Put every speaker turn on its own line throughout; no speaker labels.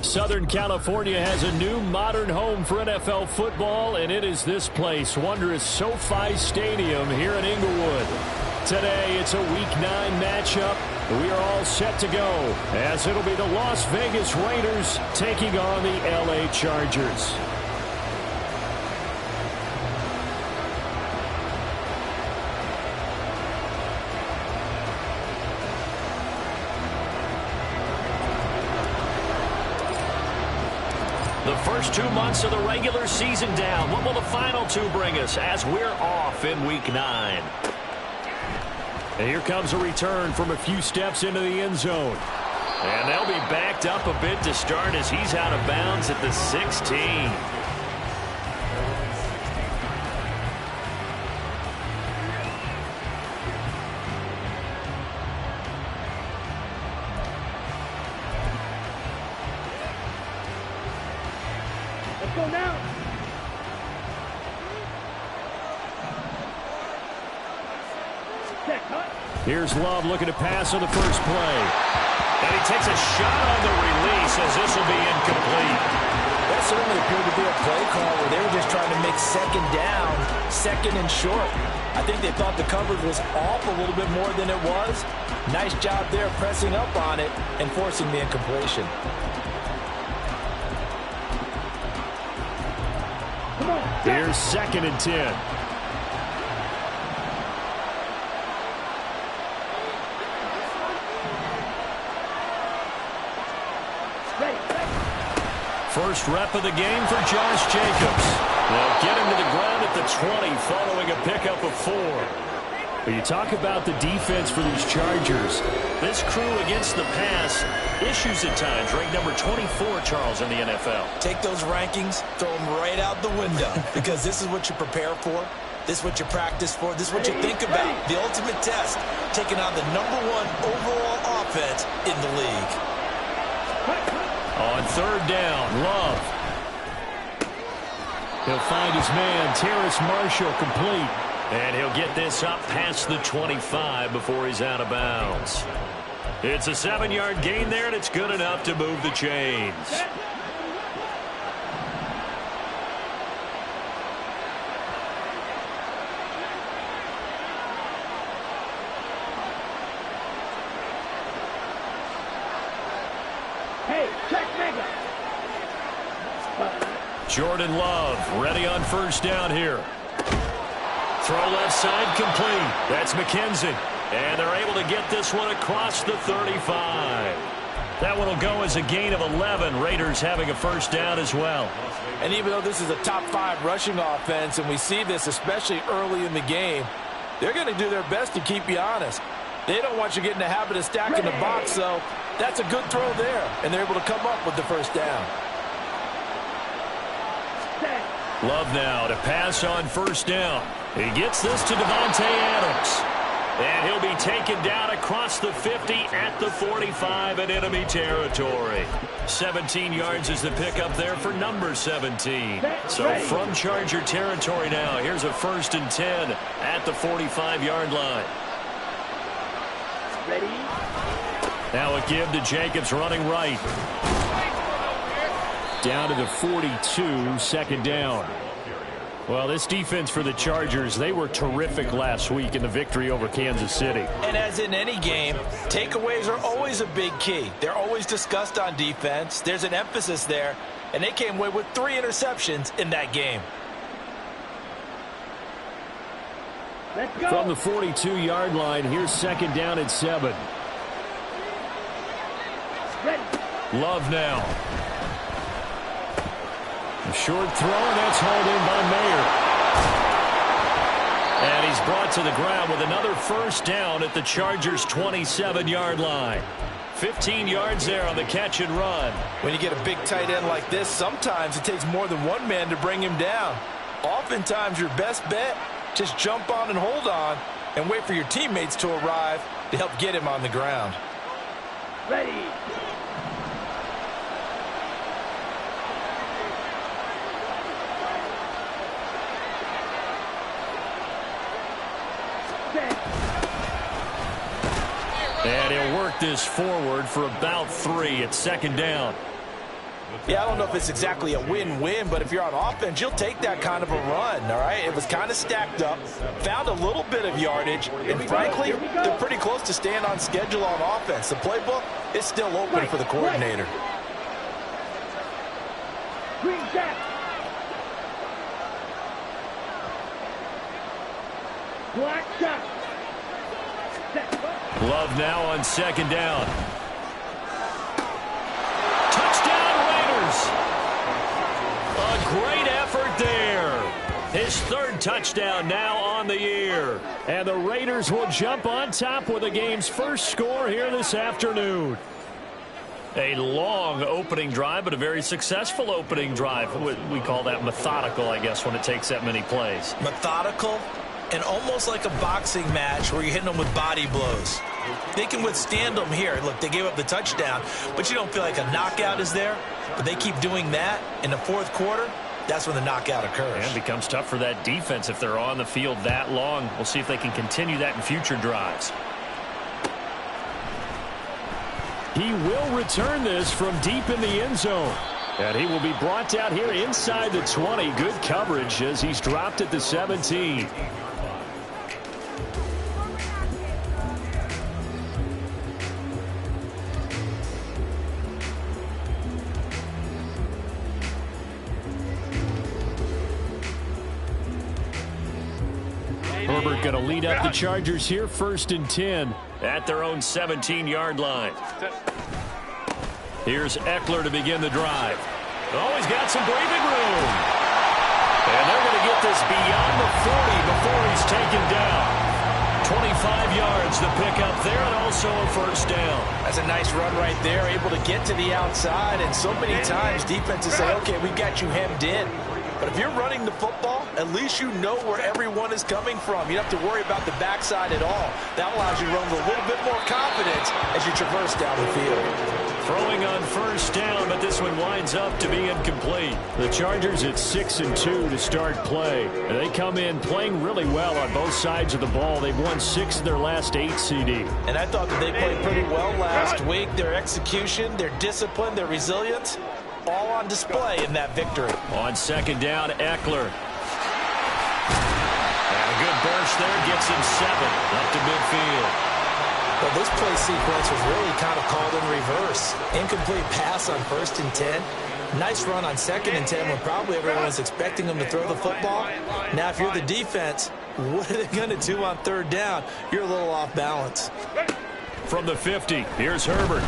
Southern California has a new modern home for NFL football, and it is this place, wondrous SoFi Stadium here in Inglewood. Today, it's a Week 9 matchup. We are all set to go, as it'll be the Las Vegas Raiders taking on the LA Chargers.
The first 2 months of the regular season down. What will the final 2 bring us as we're off in Week 9?
And here comes a return from a few steps into the end zone.
And they'll be backed up a bit to start as he's out of bounds at the 16.
Here's Love looking to pass on the first play.
And he takes a shot on the release as this will be incomplete.
That certainly appeared to be a play call where they were just trying to make second down, second and short. I think they thought the coverage was off a little bit more than it was. Nice job there pressing up on it and forcing the incompletion.
Here's 2nd and 10. First rep of the game for Josh Jacobs. They'll get him to the ground at the 20 following a pickup of 4. But you talk about the defense for these Chargers.
This crew against the pass, issues at times, ranked number 24, Charles, in the NFL.
Take those rankings, throw them right out the window, because this is what you prepare for. This is what you practice for. This is what you think about. The ultimate test, taking on the #1 overall offense in the league.
On 3rd down, Love. He'll find his man, Terrace Marshall, complete.
And he'll get this up past the 25 before he's out of bounds. It's a 7-yard gain there, and it's good enough to move the chains.
Jordan Love ready on 1st down here. Throw left side complete. That's McKenzie.
And they're able to get this one across the 35.
That one will go as a gain of 11. Raiders having a 1st down as well.
And even though this is a top 5 rushing offense, and we see this especially early in the game, they're going to do their best to keep you honest. They don't want you getting the habit of stacking the box, so that's a good throw there. And they're able to come up with the 1st down.
Love now to pass on 1st down. He gets this to Devontae Adams.
And he'll be taken down across the 50 at the 45 in enemy territory. 17 yards is the pickup there for number 17.
So from Charger territory now, here's a 1st and 10 at the 45-yard line. Now a give to Jacobs running right. Down to the 42, 2nd down. Well, this defense for the Chargers, they were terrific last week in the victory over Kansas City.
And as in any game, takeaways are always a big key. They're always discussed on defense. There's an emphasis there, and they came away with 3 interceptions in that game.
Let's go. From the 42-yard line, here's 2nd down and 7. Ready. Love now. A short throw, and that's hauled in by Mayer. And he's brought to the ground with another 1st down at the Chargers' 27-yard line. 15 yards there on the catch and run.
When you get a big tight end like this, sometimes it takes more than one man to bring him down. Oftentimes, your best bet, just jump on and hold on and wait for your teammates to arrive to help get him on the ground.
Ready.
And he'll work this forward for about 3 at 2nd down.
Yeah, I don't know if it's exactly a win-win, but if you're on offense, you'll take that kind of a run, all right? It was kind of stacked up, found a little bit of yardage, and frankly, they're pretty close to staying on schedule on offense. The playbook is still open for the coordinator.
Love now on second down. Touchdown, Raiders. A great effort there. His third touchdown now on the year.
And the Raiders will jump on top with the game's first score here this afternoon.
A long opening drive, but a very successful opening drive. We call that methodical, I guess, when it takes that many plays.
Methodical and almost like a boxing match where you're hitting them with body blows. They can withstand them here. Look, they gave up the touchdown, but you don't feel like a knockout is there. But they keep doing that in the fourth quarter. That's when the knockout occurs.
And it becomes tough for that defense if they're on the field that long. We'll see if they can continue that in future drives.
He will return this from deep in the end zone. And he will be brought down here inside the 20. Good coverage as he's dropped at the 17. Herbert going to lead up the Chargers here, 1st and 10.
At their own 17-yard line. Here's Eckler to begin the drive. Oh, he's got some breathing room. And they're going to get this beyond the 40 before he's taken down. 25 yards the pickup there, and also a first down.
That's a nice run right there, able to get to the outside. And so many times defenses say, okay, we got you hemmed in. But if you're running the football, at least you know where everyone is coming from. You don't have to worry about the backside at all. That allows you to run with a little bit more confidence as you traverse down the field.
Throwing on first down, but this one winds up to be incomplete.
The Chargers at 6 and 2 to start play. And they come in playing really well on both sides of the ball. They've won 6 of their last 8 CD.
And I thought that they played pretty well last week. Their execution, their discipline, their resilience, all on display in that victory.
On second down, Eckler. And a good burst there gets him 7 up to midfield.
Well, this play sequence was really kind of called in reverse. Incomplete pass on 1st and 10. Nice run on 2nd and 10 when probably everyone was expecting them to throw the football. Now, if you're the defense, what are they going to do on 3rd down? You're a little off balance.
From the 50, here's Herbert.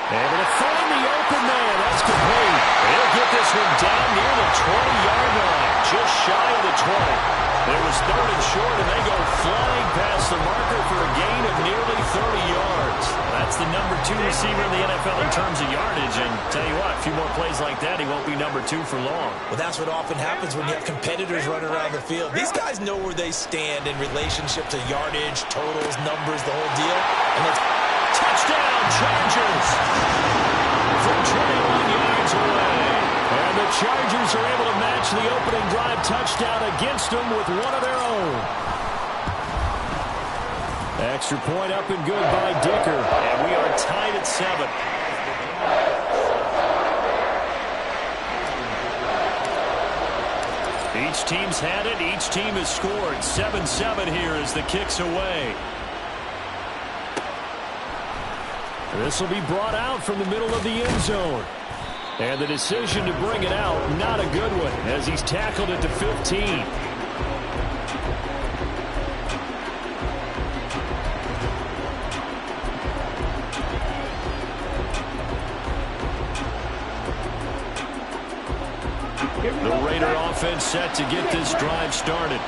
Able to find the open man. That's complete.
They'll get this one down near the 20-yard line, just shy of the 20. It was 3rd and short, and they go flying past the marker for a gain of nearly 30 yards. That's the number 2 receiver in the NFL in terms of yardage. And tell you what, a few more plays like that, he won't be number 2 for long.
Well, that's what often happens when you have competitors running around the field. These guys know where they stand in relationship to yardage, totals, numbers, the whole deal. And it's
touchdown, Chargers! From 21 yards away.
And the Chargers are able to match the opening drive touchdown against them with one of their own. Extra point up and good by Dicker.
And we are tied at 7. Each team's had it. Each team has scored. 7-7 here as the kick's away.
This will be brought out from the middle of the end zone. And the decision to bring it out, not a good one, as he's tackled at the 15.
The Raider offense set to get this drive started.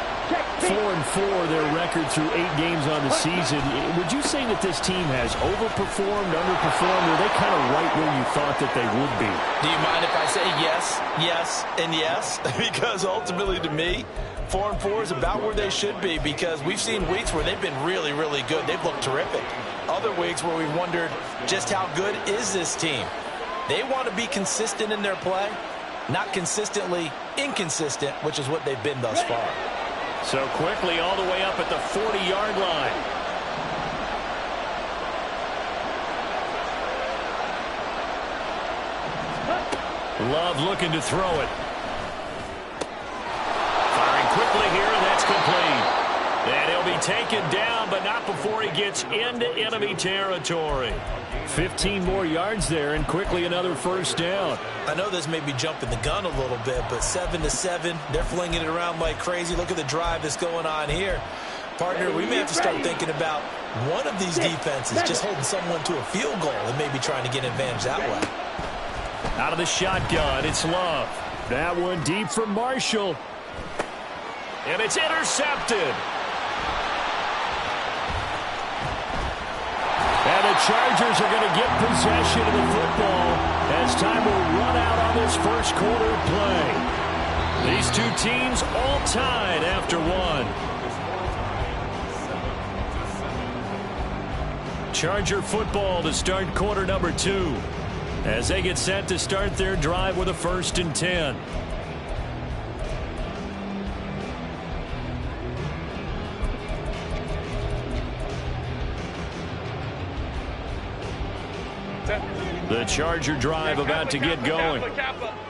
4-4 their record through 8 games on the season. Would you say that this team has overperformed, underperformed, or are they kind of right where you thought that they would be?
Do you mind if I say yes, yes, and yes? Because ultimately to me, 4-4 is about where they should be, because we've seen weeks where they've been really, really good. They've looked terrific. Other weeks where we've wondered just how good is this team. They want to be consistent in their play, not consistently inconsistent, which is what they've been thus far.
So quickly all the way up at the 40-yard line.
Love looking to throw it. Firing quickly here, and that's complete. And he'll be taken down, but not before he gets into enemy territory. 15 more yards there, and quickly another first down.
I know this may be jumping the gun a little bit, but 7-7, they're flinging it around like crazy. Look at the drive that's going on here. Partner, we may have to start thinking about one of these defenses just holding someone to a field goal and maybe trying to get an advantage that way.
Out of the shotgun, it's Love. That one deep from Marshall. And it's intercepted. And the Chargers are going to get possession of the football as time will run out on this first quarter of play. These two teams all tied after one. Charger football to start quarter number 2 as they get set to start their drive with a 1st and 10. The Charger drive about to get going.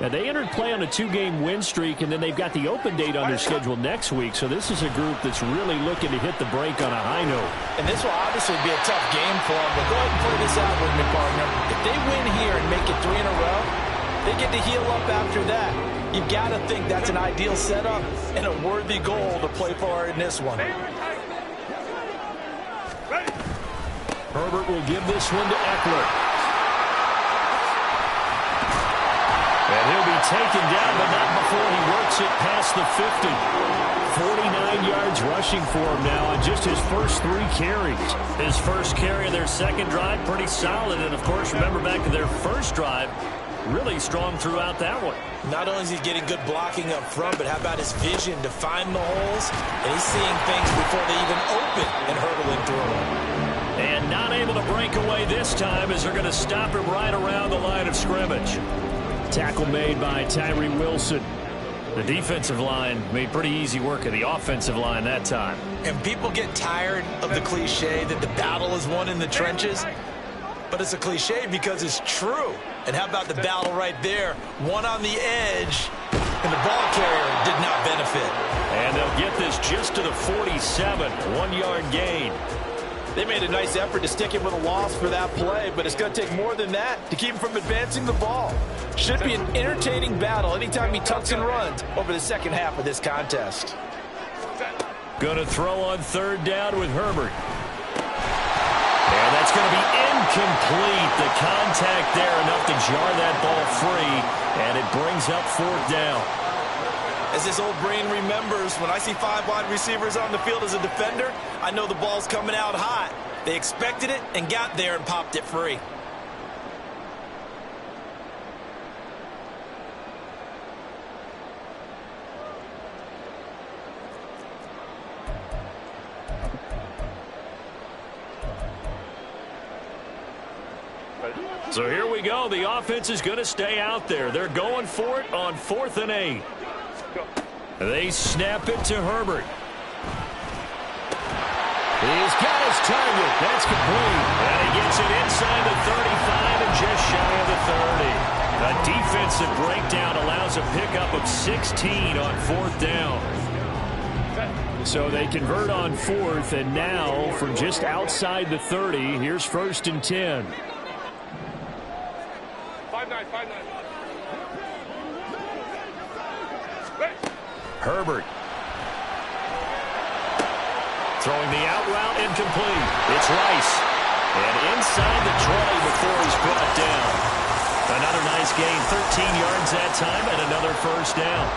Now, they entered play on a 2-game win streak, and then they've got the open date on their schedule next week. So this is a group that's really looking to hit the break on a high note.
And this will obviously be a tough game for them, but go ahead and play this out with me, partner. If they win here and make it 3 in a row, they get to heal up after that. You've got to think that's an ideal setup and a worthy goal to play for in this one.
Herbert will give this one to Eckler. And he'll be taken down, but not before he works it past the 50. 49 yards rushing for him now on just his first 3 carries. His first carry of their second drive, pretty solid. And, of course, remember back to their first drive, really strong throughout that one.
Not only is he getting good blocking up front, but how about his vision to find the holes? And he's seeing things before they even open and hurdling through them.
And not able to break away this time as they're going to stop him right around the line of scrimmage. Tackle made by Tyree Wilson. The defensive line made pretty easy work of the offensive line that time.
And people get tired of the cliche that the battle is won in the trenches. But it's a cliche because it's true. And how about the battle right there? One on the edge, and the ball carrier did not benefit.
And they'll get this just to the 47, 1-yard gain.
They made a nice effort to stick him with a loss for that play, but it's going to take more than that to keep him from advancing the ball. Should be an entertaining battle anytime he tucks and runs over the second half of this contest.
Going to throw on 3rd down with Herbert. And that's going to be incomplete. The contact there enough to jar that ball free, and it brings up 4th down.
As this old brain remembers, when I see 5 wide receivers on the field as a defender, I know the ball's coming out hot. They expected it and got there and popped it free.
So here we go. The offense is going to stay out there. They're going for it on 4th and 8. They snap it to Herbert. He's got his target. That's complete. And he gets it inside the 35 and just shy of the 30. A defensive breakdown allows a pickup of 16 on 4th down. So they convert on 4th, and now from just outside the 30, here's 1st and 10.
5-9.
Herbert. Throwing the out route, incomplete. It's Rice. And inside the 20 before he's brought down. Another nice gain, 13 yards that time, and another 1st down.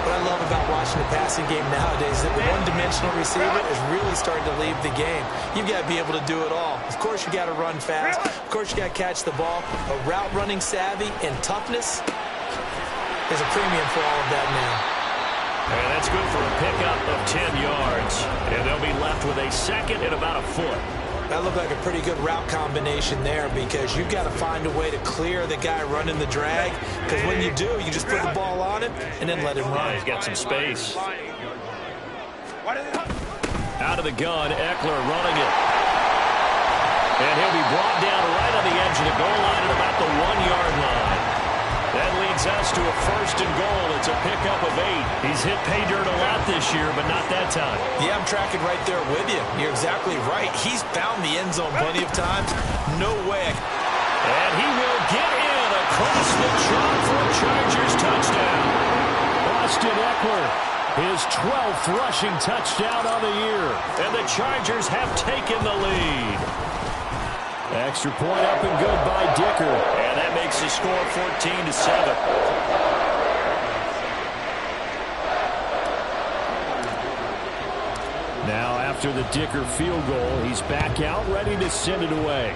What I love about watching the passing game nowadays is that the one-dimensional receiver is really starting to leave the game. You've got to be able to do it all. Of course, you got to run fast. Of course, you got to catch the ball. But route running savvy and toughness, there's a premium for all of that now.
And that's good for a pickup of 10 yards. And they'll be left with a 2nd and about a foot.
That looked like a pretty good route combination there because you've got to find a way to clear the guy running the drag. Because when you do, you just put the ball on him and then let him run.
He's got some space. Out of the gun, Eckler running it. And he'll be brought down right on the edge of the goal line at about the 1-yard line. That leads success to a 1st and goal. It's a pickup of 8. He's hit pay dirt a lot this year, but not that time.
Yeah, I'm tracking right there with you. You're exactly right. He's found the end zone plenty of times. No way.
And he will get in across the chalk for a Chargers touchdown. Austin Eckler, his 12th rushing touchdown on the year. And the Chargers have taken the lead. Extra point up and good by Dicker.
And that makes the score 14-7.
Now after the Dicker field goal, he's back out ready to send it away.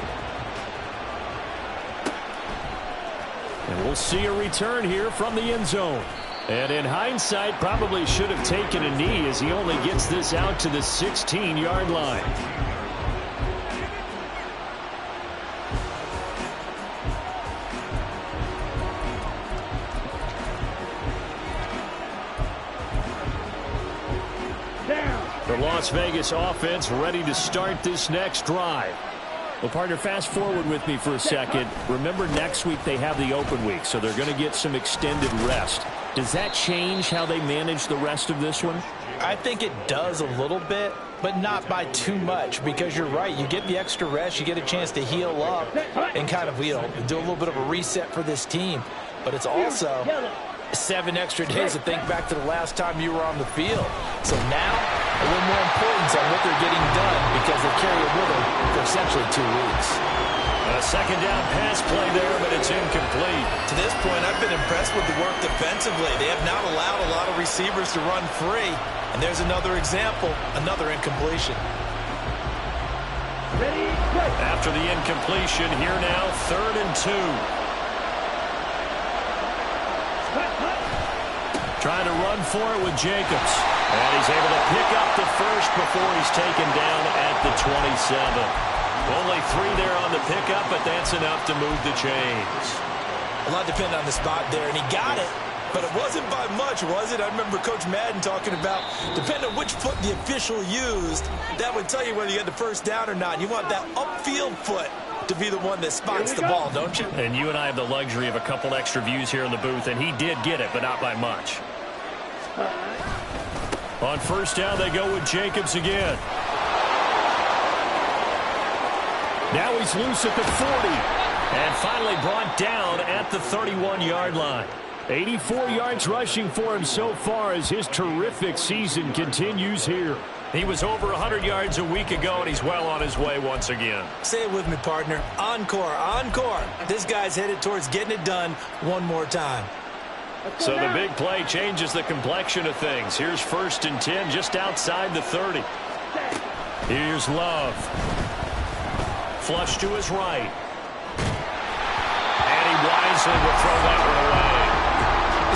And we'll see a return here from the end zone. And in hindsight, probably should have taken a knee as he only gets this out to the 16-yard line. The Las Vegas offense ready to start this next drive. Well, partner, fast forward with me for a second. Remember, next week they have the open week, so they're going to get some extended rest. Does that change how they manage the rest of this one?
I think it does a little bit, but not by too much, because you're right. You get the extra rest, you get a chance to heal up and kind of, do a little bit of a reset for this team. But it's also 7 extra days to think back to the last time you were on the field. So now, a little more importance on what they're getting done because they carry it with them for essentially 2 weeks.
A second down pass play there, but it's incomplete.
To this point, I've been impressed with the work defensively. They have not allowed a lot of receivers to run free. And there's another example, another incompletion.
After the incompletion, here now, 3rd and 2.
Trying to run for it with Jacobs. And he's able to pick up the first before he's taken down at the 27. Only 3 there on the pickup, but that's enough to move the chains.
A lot depended on the spot there, and he got it. But it wasn't by much, was it? I remember Coach Madden talking about, depending on which foot the official used, that would tell you whether you had the first down or not. You want that upfield foot to be the one that spots the ball, don't you?
And you and I have the luxury of a couple extra views here in the booth, and he did get it, but not by much. On 1st down, they go with Jacobs again. Now he's loose at the 40. And finally brought down at the 31-yard line. 84 yards rushing for him so far as his terrific season continues here. He was over 100 yards a week ago, and he's well on his way once again.
Say it with me, partner. Encore, encore. This guy's headed towards getting it done one more time.
So the big play changes the complexion of things. Here's 1st and 10 just outside the 30. Here's Love. Flush to his right. And he wisely will throw that one away.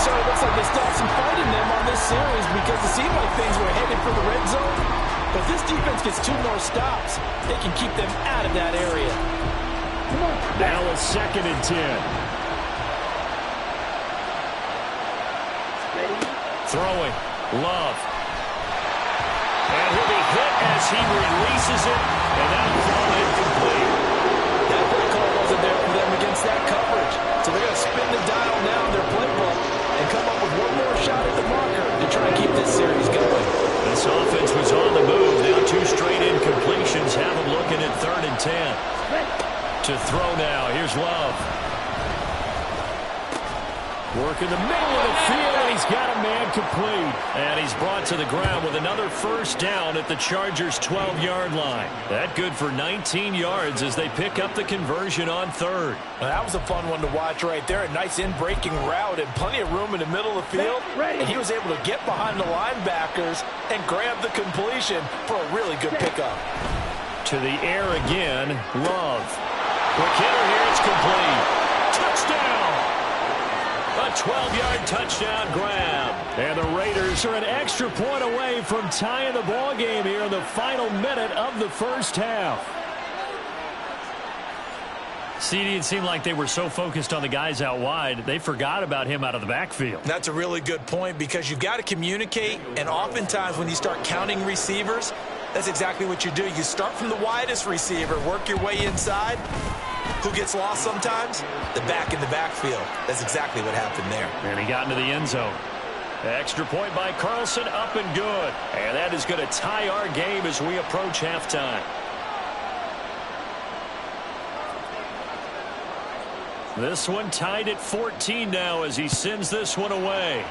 So it looks like they stopped some fight in them on this series because it seemed like things were headed for the red zone. But if this defense gets 2 more stops, they can keep them out of that area.
Now a 2nd and 10. Throwing. Love. And he'll be hit as he releases it. And that'll fall incomplete.
That play call wasn't there for them against that coverage. So they're going to spin the dial now in their playbook and come up with one more shot at the marker to try and keep this series going.
This offense was on the move. Now 2 straight incompletions have them looking at 3rd and 10. To throw now. Here's Love. Working the middle of the field, and he's got a man complete. And he's brought to the ground with another 1st down at the Chargers' 12-yard line. That good for 19 yards as they pick up the conversion on 3rd.
Well, that was a fun one to watch right there. A nice in-breaking route and plenty of room in the middle of the field. And he was able to get behind the linebackers and grab the completion for a really good pickup.
To the air again, Love. Quick hitter here, it's complete. Touchdown! A 12-yard touchdown grab. And the Raiders are an extra point away from tying the ball game here in the final minute of the 1st half. CD, it seemed like they were so focused on the guys out wide, they forgot about him out of the backfield.
That's a really good point because you've got to communicate, and oftentimes when you start counting receivers, that's exactly what you do. You start from the widest receiver, work your way inside, Who gets lost sometimes? The back in the backfield. That's exactly what happened there.
And he got into the end zone. Extra point by Carlson, up and good. And that is going to tie our game as we approach halftime. This one tied at 14 now as he sends this one away.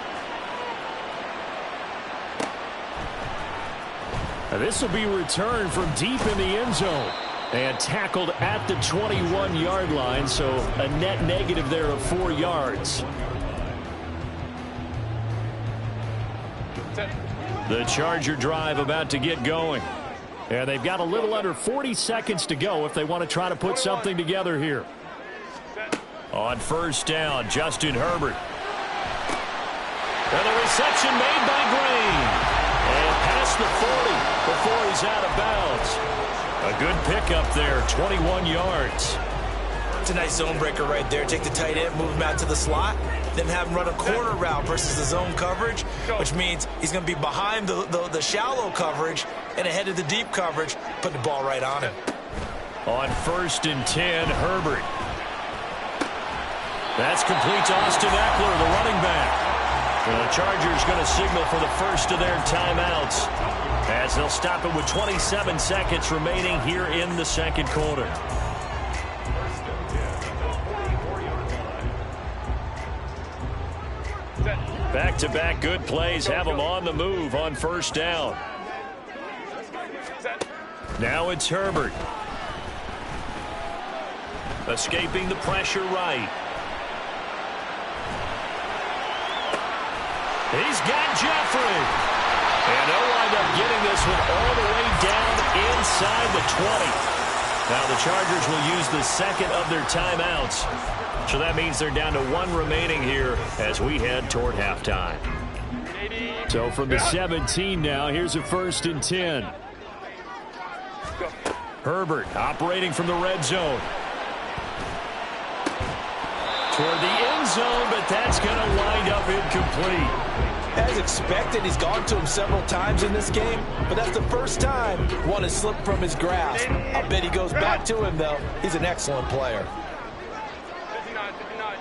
This will be returned from deep in the end zone and tackled at the 21-yard line, so a net negative there of 4 yards. The Charger drive about to get going. And they've got a little under 40 seconds to go if they want to try to put something together here. On first down, Justin Herbert. And the reception made by Green. And past the 40 before he's out of bounds. A good pickup there, 21 yards.
It's a nice zone breaker right there. Take the tight end, move him out to the slot, then have him run a corner route versus the zone coverage, which means he's going to be behind the shallow coverage and ahead of the deep coverage, putting the ball right on him.
On first and 10, Herbert. That's complete to Austin Eckler, the running back. And the Chargers going to signal for the first of their timeouts as they'll stop it with 27 seconds remaining here in the second quarter. Back-to-back good plays have them on the move on first down. Now it's Herbert. Escaping the pressure right. He's got Jeffrey. And they'll wind up getting this one all the way down inside the 20. Now the Chargers will use the second of their timeouts. So that means they're down to 1 remaining here as we head toward halftime. So from the 17 now, here's a first and 10. Herbert operating from the red zone. Toward the end zone, but that's going to wind up incomplete.
As expected, he's gone to him several times in this game, but that's the first time one has slipped from his grasp. I bet he goes back to him, though. He's an excellent player.
59.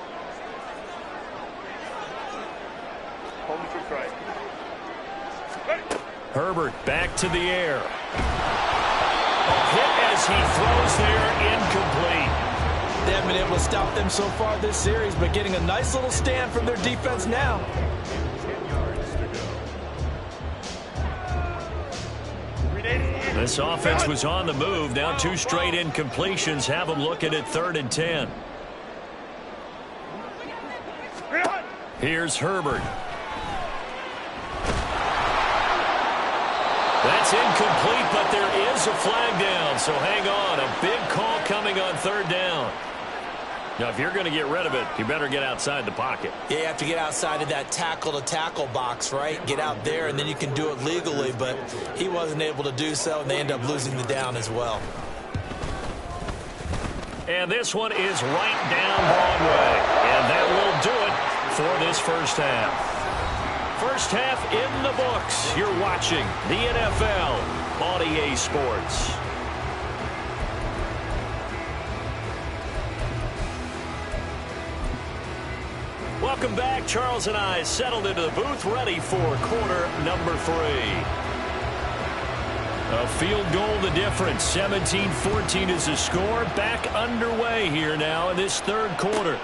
Home to strike.
Herbert back to the air. A hit as he throws there, incomplete.
They haven't been able to stop them so far this series, but getting a nice little stand from their defense now.
This offense was on the move. Now 2 straight incompletions have them looking at 3rd and 10. Here's Herbert. That's incomplete, but there is a flag down, so hang on. A big call coming on 3rd down. Now, if you're going to get rid of it, you better get outside the pocket.
Yeah, you have to get outside of that tackle-to-tackle box, right? Get out there, and then you can do it legally, but he wasn't able to do so, and they end up losing the down as well.
And this one is right down Broadway, and that will do it for this first half. First half in the books. You're watching the NFL on EA Sports. Welcome back. Charles and I settled into the booth, ready for quarter number 3. A field goal the difference. 17-14 is the score. Back underway here now in this 3rd quarter.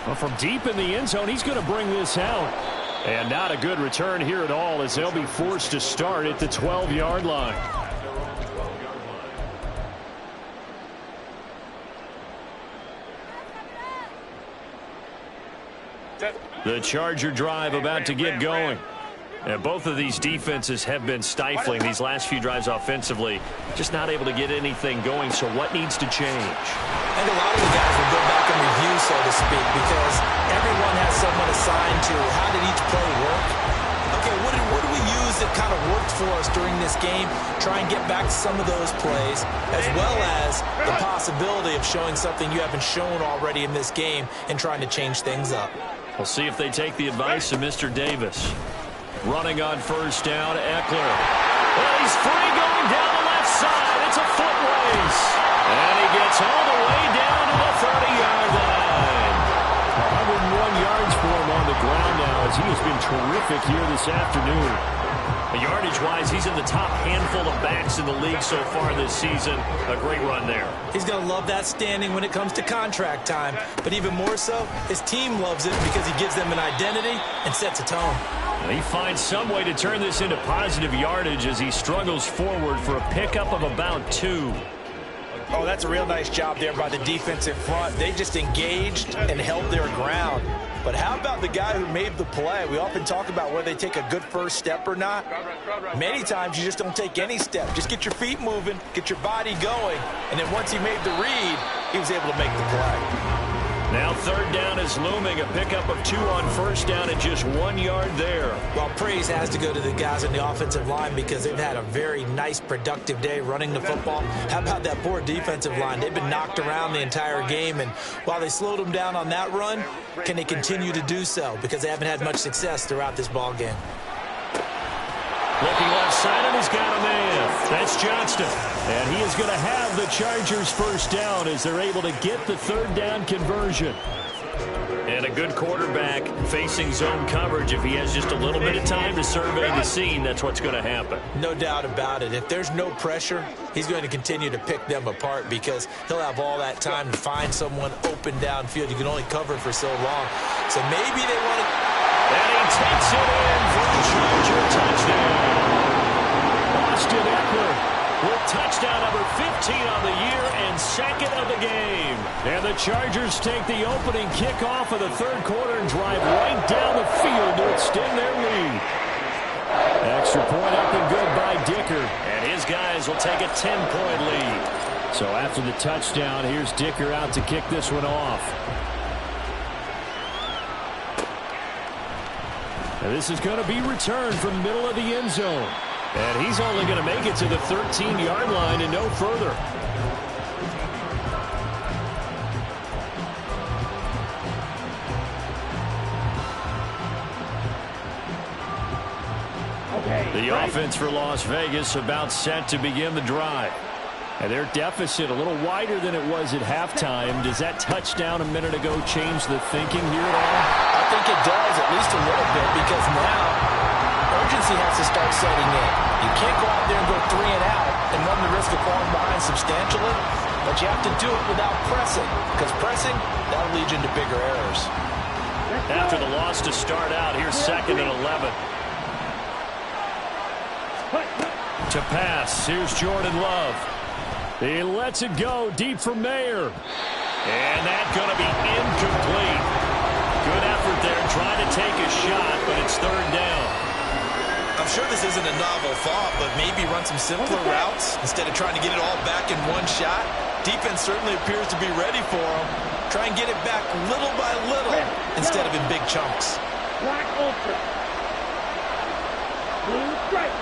Well, from deep in the end zone, he's going to bring this out. And not a good return here at all as they'll be forced to start at the 12-yard line. The Charger drive about to get going. And both of these defenses have been stifling these last few drives offensively. Just not able to get anything going, so what needs to change?
I think a lot of the guys will go back and review, so to speak, because everyone has someone assigned to how did each play work. Okay, what did we use that kind of worked for us during this game? Try and get back to some of those plays, as well as the possibility of showing something you haven't shown already in this game and trying to change things up.
We'll see if they take the advice of Mr. Davis. Running on first down, Eckler. Well, he's free going down the left side. It's It's a foot race. And he gets all the way down to the 30-yard line. 101 yards for him on the ground now as he has been terrific here this afternoon. Yardage-wise, he's in the top handful of backs in the league so far this season. A great run there.
He's going to love that standing when it comes to contract time. But even more so, his team loves it because he gives them an identity and sets a tone.
He finds some way to turn this into positive yardage as he struggles forward for a pickup of about 2.
Oh, that's a real nice job there by the defensive front. They just engaged and held their ground. But how about the guy who made the play? We often talk about whether they take a good first step or not. Many times you just don't take any step. Just get your feet moving, get your body going, and then once he made the read, he was able to make the play.
Now third down is looming. A pickup of 2 on first down and just 1 yard there.
Well, praise has to go to the guys on the offensive line because they've had a very nice, productive day running the football. How about that poor defensive line? They've been knocked around the entire game, and while they slowed them down on that run, can they continue to do so? Because they haven't had much success throughout this ball game.
Looking left side, and he's got a man. That's Johnston. And he is going to have the Chargers first down as they're able to get the third down conversion. And a good quarterback facing zone coverage. If he has just a little bit of time to survey the scene, that's what's going to happen.
No doubt about it. If there's no pressure, he's going to continue to pick them apart because he'll have all that time to find someone open downfield. You can only cover for so long. So maybe they want to...
And he takes it in for the Charger touchdown. Austin Eckler with touchdown number 15 on the year and second of the game. And the Chargers take the opening kickoff of the third quarter and drive right down the field to extend their lead. Extra point up and good by Dicker. And his guys will take a 10-point lead. So after the touchdown, here's Dicker out to kick this one off. And this is going to be returned from the middle of the end zone. And he's only going to make it to the 13-yard line and no further. The offense for Las Vegas about set to begin the drive. And their deficit a little wider than it was at halftime. Does that touchdown a minute ago change the thinking here at all?
I think it does, at least a little bit, because now urgency has to start setting in. You can't go out there and go 3 and out and run the risk of falling behind substantially, but you have to do it without pressing, because pressing, that'll lead you into bigger errors.
After the loss to start out, here's 2nd and 11. To pass, here's Jordan Love. He lets it go deep for Mayer. And that's going to be incomplete. Good effort there trying to take a shot, but it's third down.
I'm sure this isn't a novel thought, but maybe run some simpler routes instead of trying to get it all back in one shot. Defense certainly appears to be ready for them. Try and get it back little by little instead of in big chunks.
Black ultra. Blue strike.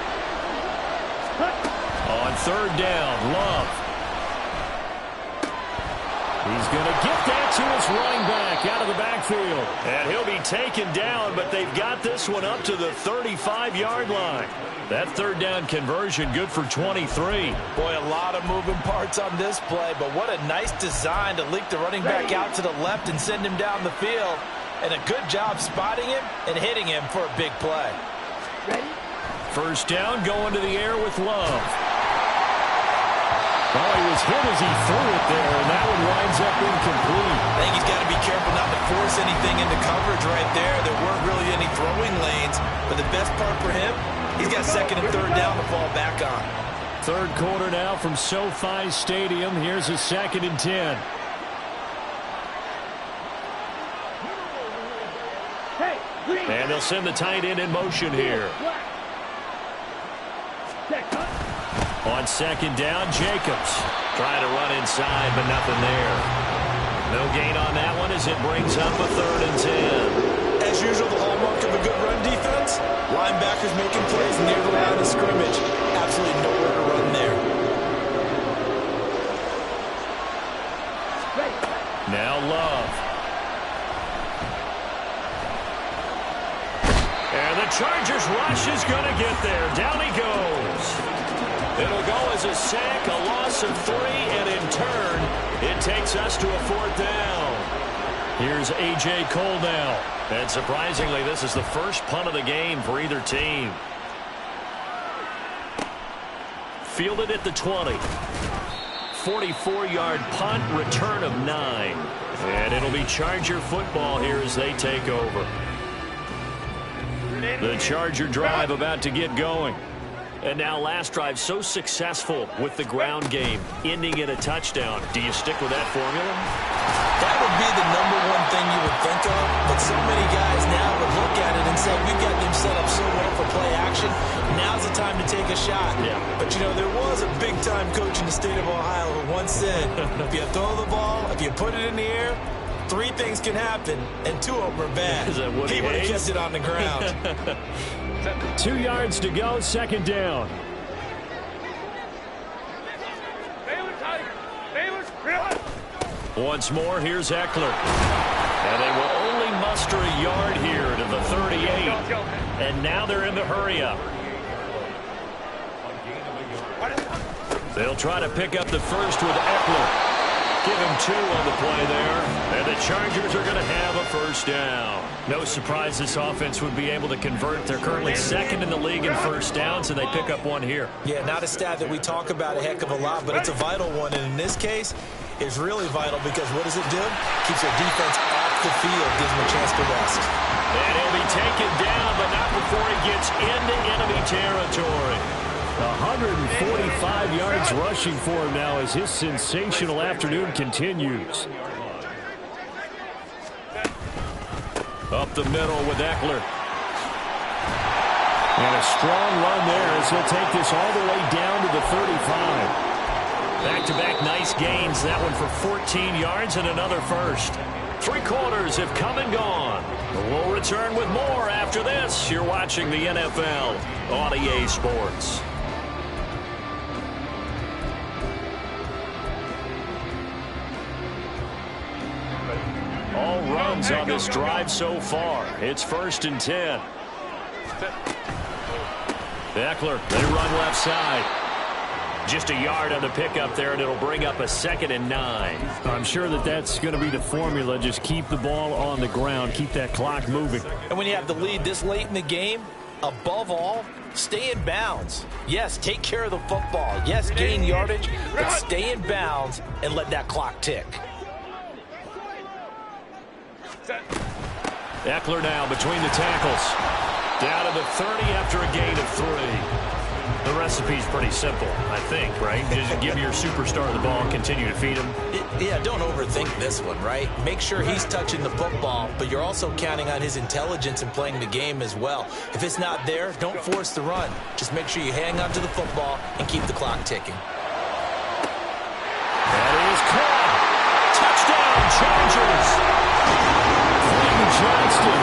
On third down, Love. He's going to get that to his running back out of the backfield. And he'll be taken down, but they've got this one up to the 35-yard line. That third down conversion good for 23.
Boy, a lot of moving parts on this play, but what a nice design to leak the running back out to the left and send him down the field. And a good job spotting him and hitting him for a big play.
First down, going to the air with Love. Oh, he was hit as he threw it there, and that one winds up incomplete.
I think he's got to be careful not to force anything into coverage right there. There weren't really any throwing lanes, but the best part for him, he's got 2nd and 3rd down to fall back on.
Third quarter now from SoFi Stadium. Here's a 2nd and 10. And they'll send the tight end in motion here. On 2nd down, Jacobs trying to run inside, but nothing there. No gain on that one as it brings up a 3rd and 10.
As usual, the hallmark of a good run defense, linebackers making plays near the line of scrimmage. Absolutely nowhere to run there.
Now Love. And the Chargers rush is going to get there. Down he goes.
It'll go as a sack, a loss of 3, and in turn, it takes us to a 4th down.
Here's A.J. Cole now.
And surprisingly, this is the first punt of the game for either team. Fielded at the 20. 44-yard punt, return of 9. And it'll be Charger football here as they take over. The Charger drive about to get going. And now last drive so successful with the ground game, ending in a touchdown. Do you stick with that formula?
That would be the #1 thing you would think of, but so many guys now would look at it and say, we've got them set up so well for play action. Now's the time to take a shot.
Yeah.
But, you know, there was a big-time coach in the state of Ohio who once said, if you throw the ball, if you put it in the air, 3 things can happen, and 2 of them are bad.
Is that what
he would have kept it on the ground.
2 yards to go, 2nd down.
Once more, here's Eckler. And they will only muster a yard here to the 38. And now they're in the hurry-up. They'll try to pick up the first with Eckler. Give him 2 on the play there. And the Chargers are going to have a 1st down. No surprise this offense would be able to convert. They're currently 2nd in the league in 1st downs, and they pick up 1 here.
Yeah, not a stat that we talk about a heck of a lot, but it's a vital one. And in this case, it's really vital because what does it do? Keeps their defense off the field, gives them a chance to rest.
And he'll be taken down, but not before he gets into enemy territory.
145 yards rushing for him now as his sensational afternoon continues.
Up the middle with Eckler.
And a strong run there as he'll take this all the way down to the 35.
Back-to-back nice gains. That one for 14 yards and another first. 3 quarters have come and gone. We'll return with more after this. You're watching the NFL on EA Sports. All runs on this drive so far. It's 1st and 10. Eckler, they run left side. Just a yard on the pickup there, and it'll bring up a 2nd and 9.
I'm sure that that's going to be the formula. Just keep the ball on the ground. Keep that clock moving.
And when you have the lead this late in the game, above all, stay in bounds. Yes, take care of the football. Yes, gain yardage, but stay in bounds and let that clock tick.
Eckler now between the tackles. Down to the 30 after a gain of 3. The recipe's pretty simple, I think, right? Just give your superstar the ball and continue to feed him.
Yeah, don't overthink this one, right? Make sure he's touching the football, but you're also counting on his intelligence in playing the game as well. If it's not there, don't force the run. Just make sure you hang on to the football and keep the clock ticking.
That is caught. Touchdown, Chargers.
Johnston,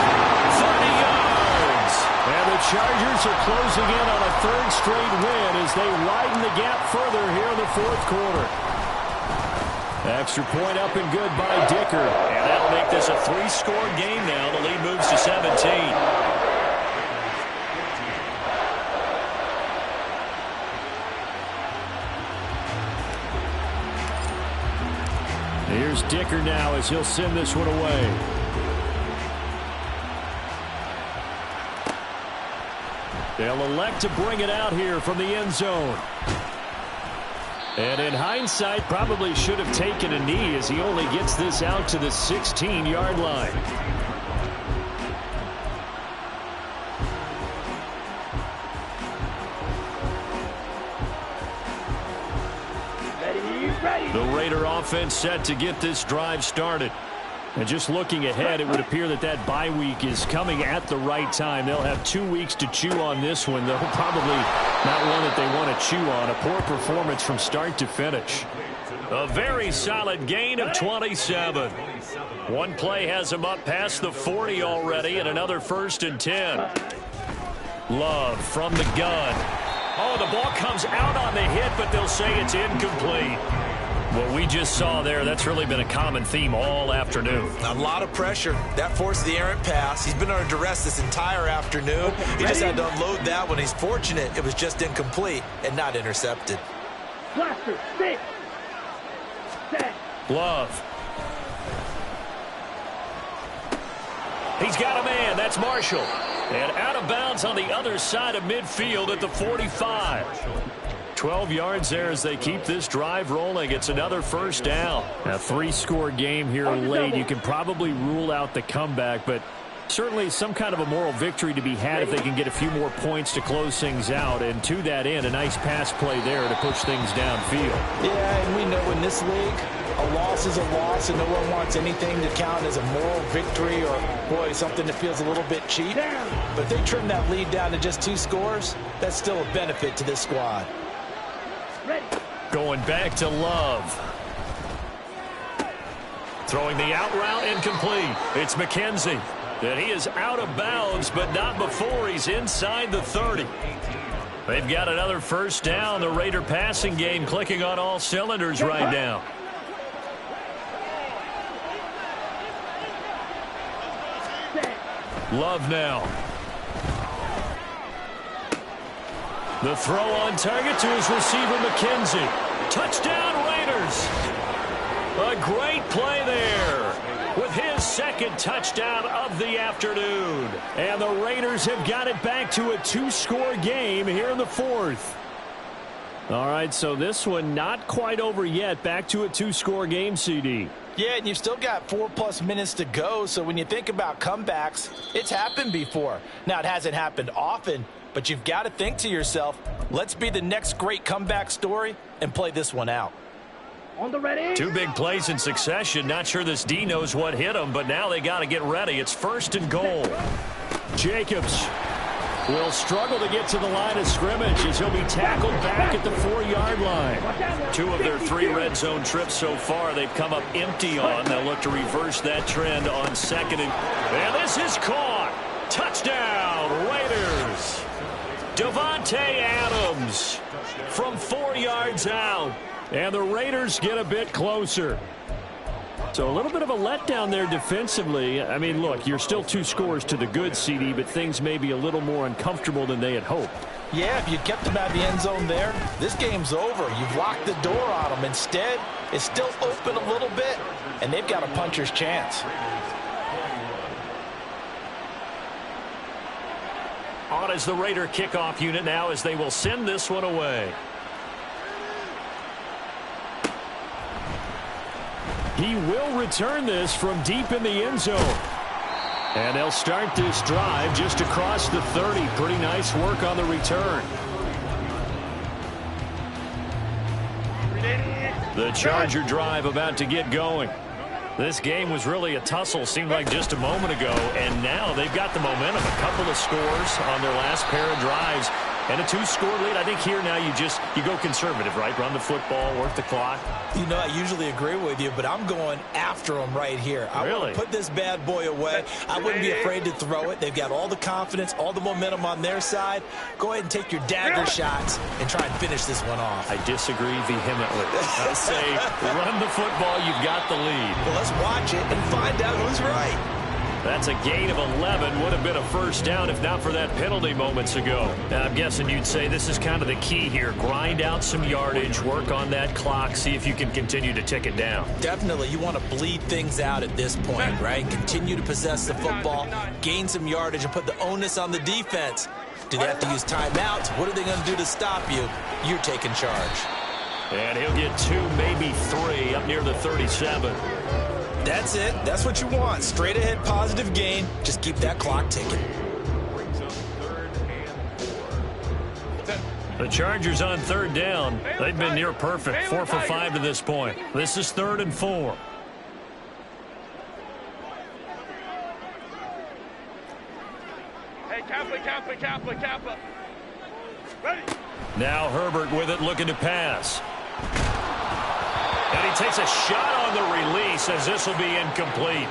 30 yards.
And the Chargers are closing in on a 3rd straight win as they widen the gap further here in the 4th quarter. Extra point up and good by Dicker.
And that'll make this a 3-score game now. The lead moves to 17.
Here's Dicker now as he'll send this one away. They'll elect to bring it out here from the end zone. And in hindsight, probably should have taken a knee as he only gets this out to the 16-yard line. The Raider offense set to get this drive started. And just looking ahead, it would appear that that bye week is coming at the right time. They'll have 2 weeks to chew on this one, though probably not one that they want to chew on. A poor performance from start to finish.
A very solid gain of 27. One play has him up past the 40 already, and another 1st and 10. Love from the gun. Oh, the ball comes out on the hit, but they'll say it's incomplete.
What we just saw there, that's really been a common theme all afternoon.
A lot of pressure. That forced the errant pass. He's been under duress this entire afternoon. He just had to unload that one. He's fortunate it was just incomplete and not intercepted.
Cluster, 6, 7.
Love. He's got a man. That's Marshall. And out of bounds on the other side of midfield at the 45. 12 yards there as they keep this drive rolling. It's another first down. A 3-score game here late. You can probably rule out the comeback, but certainly some kind of a moral victory to be had if they can get a few more points to close things out. And to that end, a nice pass play there to push things downfield.
Yeah, and we know in this league, a loss is a loss, and no one wants anything to count as a moral victory or, boy, something that feels a little bit cheap. But if they trim that lead down to just 2 scores, that's still a benefit to this squad.
Going back to Love. Throwing the out route incomplete. It's McKenzie. And he is out of bounds, but not before he's inside the 30. They've got another first down. The Raider passing game clicking on all cylinders right now. Love now. The throw on target to his receiver, McKenzie. Touchdown, Raiders. A great play there with his second touchdown of the afternoon. And the Raiders have got it back to a 2-score game here in the 4th. All right, so this one not quite over yet. Back to a 2-score game, CD.
Yeah, and you've still got 4+ minutes to go, so when you think about comebacks, it's happened before. Now, it hasn't happened often, but you've got to think to yourself, let's be the next great comeback story and play this one out.
On the ready.
2 big plays in succession. Not sure this D knows what hit him, but now they got to get ready. It's 1st and goal. Jacobs will struggle to get to the line of scrimmage as he'll be tackled back at the 4-yard line. 2 of their 3 red zone trips so far they've come up empty on. They'll look to reverse that trend on 2nd and this is caught. Touchdown, Raiders. Devontae Adams from 4 yards out. And the Raiders get a bit closer. So a little bit of a letdown there defensively. I mean, look, you're still 2 scores to the good, CD, but things may be a little more uncomfortable than they had hoped.
Yeah, if you kept them out of the end zone there, this game's over. You've locked the door on them. Instead, it's still open a little bit, and they've got a puncher's chance.
On is the Raider kickoff unit now as they will send this one away. He will return this from deep in the end zone. And they'll start this drive just across the 30. Pretty nice work on the return. The Charger drive about to get going. This game was really a tussle, seemed like just a moment ago, and now they've got the momentum. A couple of scores on their last pair of drives. And a 2-score lead. I think here now you go conservative, right? Run the football, work the clock.
You know, I usually agree with you, but I'm going after them right here. I want to put this bad boy away. I wouldn't be afraid to throw it. They've got all the confidence, all the momentum on their side. Go ahead and take your dagger shots and try and finish this one off.
I disagree vehemently. I say run the football. You've got the lead.
Well, let's watch it and find out who's right.
That's a gain of 11. Would have been a first down if not for that penalty moments ago. Now, I'm guessing you'd say this is kind of the key here. Grind out some yardage, work on that clock, see if you can continue to tick it down.
Definitely. You want to bleed things out at this point, right? Continue to possess the football, gain some yardage, and put the onus on the defense. Do they have to use timeouts? What are they going to do to stop you? You're taking charge.
And he'll get 2, maybe 3 up near the 37.
That's it. That's what you want. Straight ahead, positive gain. Just keep that clock ticking.
The Chargers on 3rd down. They've been near perfect. 4 for 5 to this point. This is 3rd and 4.
Hey, Kappa. Ready.
Now Herbert with it, looking to pass. And he takes a shot on the release as this will be incomplete.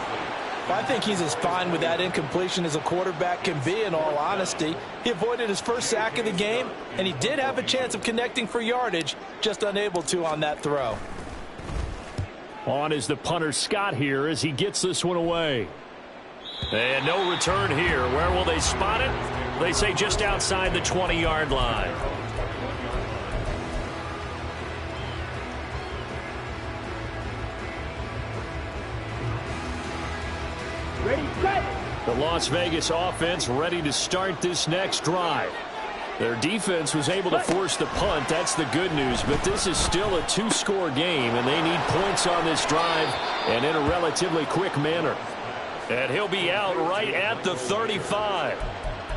I think he's as fine with that incompletion as a quarterback can be, in all honesty. He avoided his first sack of the game, and he did have a chance of connecting for yardage, just unable to on that throw.
On is the punter Scott here as he gets this one away.
And no return here. Where will they spot it? They say just outside the 20-yard line.
Ready, set.
The Las Vegas offense ready to start this next drive. Their defense was able to force the punt. That's the good news. But this is still a two-score game, and they need points on this drive and in a relatively quick manner.
And he'll be out right at the 35.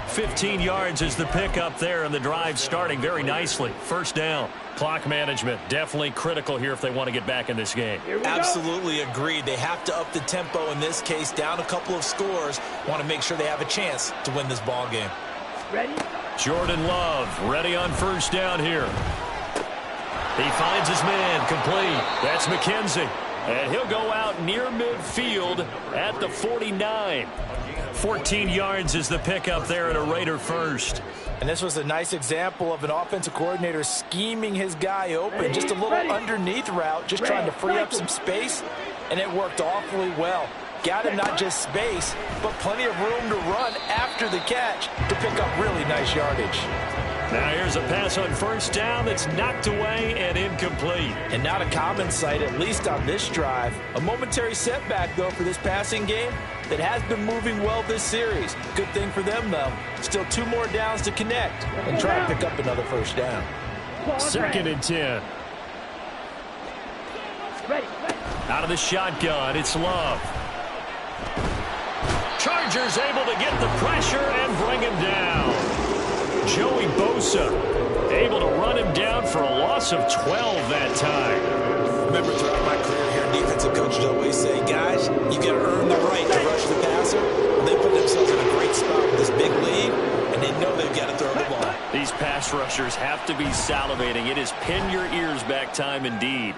15 yards is the pickup there, and the drive starting very nicely. First down.
Clock management definitely critical here if they want to get back in this game.
Absolutely agreed. They have to up the tempo in this case, down a couple of scores. Want to make sure they have a chance to win this ball game.
Ready?
Jordan Love ready on first down here. He finds his man complete. That's McKenzie. And he'll go out near midfield at the 49.
14 yards is the pickup there at a Raider first.
And this was a nice example of an offensive coordinator scheming his guy open. Just a little underneath route, just trying to free up some space, and it worked awfully well. Got him not just space, but plenty of room to run after the catch to pick up really nice yardage.
Now here's a pass on first down that's knocked away and incomplete.
And not a common sight, at least on this drive. A momentary setback, though, for this passing game that has been moving well this series. Good thing for them, though. Still 2 more downs to connect and try and pick up another first down.
Second and 10.
Ready.
Out of the shotgun, it's Love. Chargers able to get the pressure and bring him down. Joey Bosa able to run him down for a loss of 12 that time.
Remember, throughout my career here, defensive coaches always say, guys, you got to earn the right to rush the passer. They put themselves in a great spot with this big lead, and they know they've got to throw the ball.
These pass rushers have to be salivating. It is pin your ears back time indeed.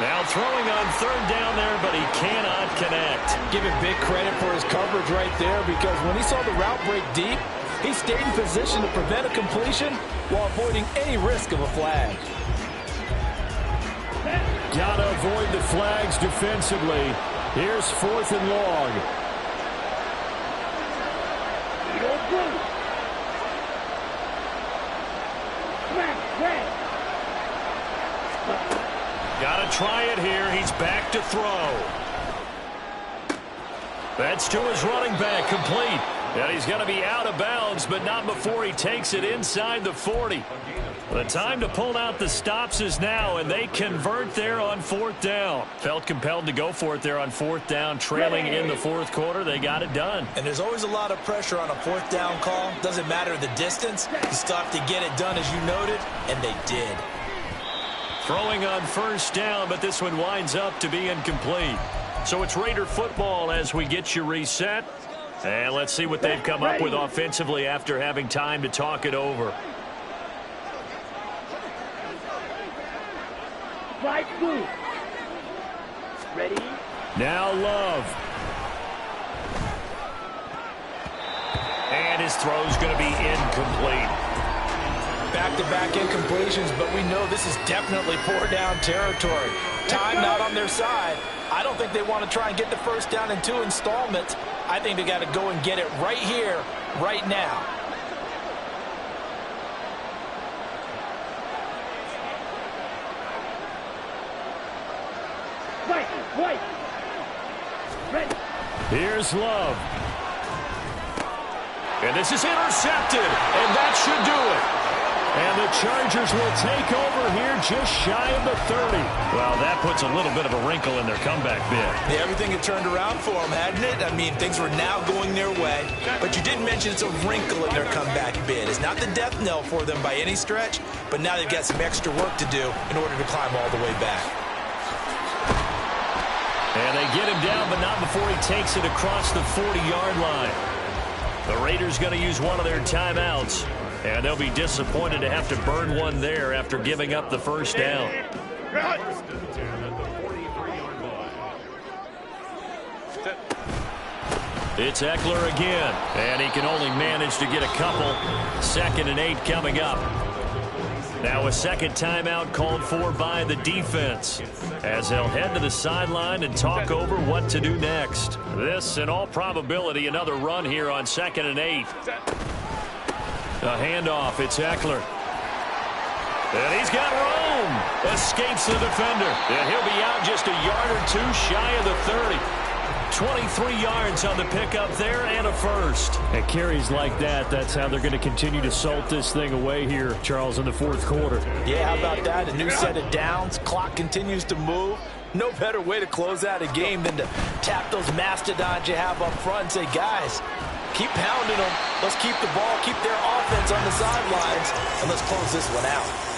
Now throwing on third down there, but he cannot connect.
Give him big credit for his coverage right there, because when he saw the route break deep, he stayed in position to prevent a completion while avoiding any risk of a flag.
Gotta avoid the flags defensively. Here's 4th and long.
Gotta try it here. He's back to throw. That's to his running back, complete. And he's going to be out of bounds, but not before he takes it inside the 40. The time to pull out the stops is now, and they convert there on 4th down. Felt compelled to go for it there on 4th down, trailing in the 4th quarter. They got it done.
And there's always a lot of pressure on a 4th down call. Doesn't matter the distance. You still have to get it done, as you noted, and they did.
Throwing on first down, but this one winds up to be incomplete. So it's Raider football as we get you reset. And let's see what they've come up with offensively after having time to talk it over.
Flight blue. Ready?
Now Love.
And his throw's going to be incomplete.
Back-to-back incompletions, but we know this is definitely 4-down territory. Time not on their side. I don't think they want to try and get the first down in 2 installments. I think they got to go and get it right here, right now.
Wait. Ready.
Here's Love.
And this is intercepted, and that should do it.
And the Chargers will take over here just shy of the 30.
Well, that puts a little bit of a wrinkle in their comeback bid.
Yeah, everything had turned around for them, hadn't it? I mean, things were now going their way. But you did mention it's a wrinkle in their comeback bid. It's not the death knell for them by any stretch, but now they've got some extra work to do in order to climb all the way back.
And they get him down, but not before he takes it across the 40-yard line. The Raiders going to use one of their timeouts. And they'll be disappointed to have to burn one there after giving up the first down. It's Eckler again, and he can only manage to get a couple. 2nd and 8 coming up.
Now a second timeout called for by the defense as they'll head to the sideline and talk over what to do next. This, in all probability, another run here on 2nd and 8. A handoff. It's Eckler. And he's got room. Escapes the defender. And he'll be out just a yard or two shy of the 30. 23 yards on the pickup there and a first. And carries like that, that's how they're going to continue to salt this thing away here, Charles, in the 4th quarter.
Yeah, how about that? A new set of downs. Clock continues to move. No better way to close out a game than to tap those mastodons you have up front and say, guys, keep pounding them. Let's keep the ball, keep their offense on the sidelines, and let's close this one out.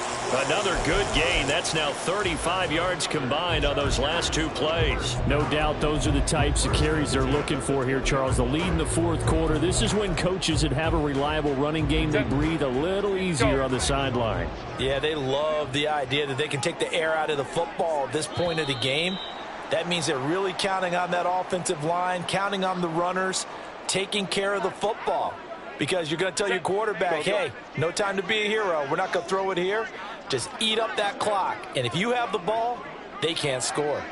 Another good gain. That's now 35 yards combined on those last 2 plays. No doubt those are the types of carries they're looking for here, Charles. The lead in the 4th quarter. This is when coaches that have a reliable running game, they breathe a little easier on the sideline.
Yeah, they love the idea that they can take the air out of the football at this point of the game. That means they're really counting on that offensive line, counting on the runners, taking care of the football. Because you're going to tell your quarterback, hey, no time to be a hero. We're not going to throw it here. Just eat up that clock. And if you have the ball, they can't score.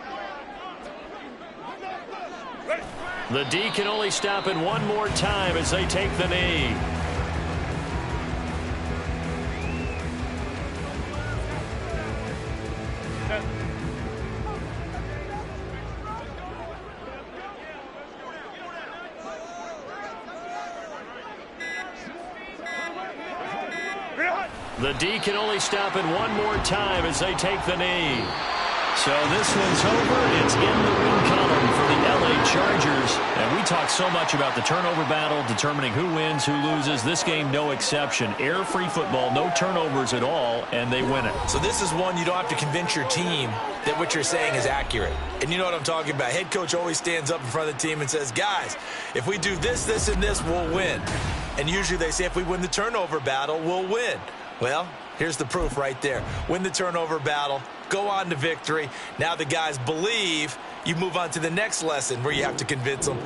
The D can only stop it one more time as they take the knee. The D can only stop it one more time as they take the knee. So this one's over. It's in the win column for the LA Chargers. And we talk so much about the turnover battle, determining who wins, who loses. This game, no exception. Air-free football, no turnovers at all, and they win it.
So this is one you don't have to convince your team that what you're saying is accurate. And you know what I'm talking about. Head coach always stands up in front of the team and says, guys, if we do this, this, and this, we'll win. And usually they say if we win the turnover battle, we'll win. Well, here's the proof right there. Win the turnover battle, go on to victory. Now the guys believe. You move on to the next lesson where you have to convince them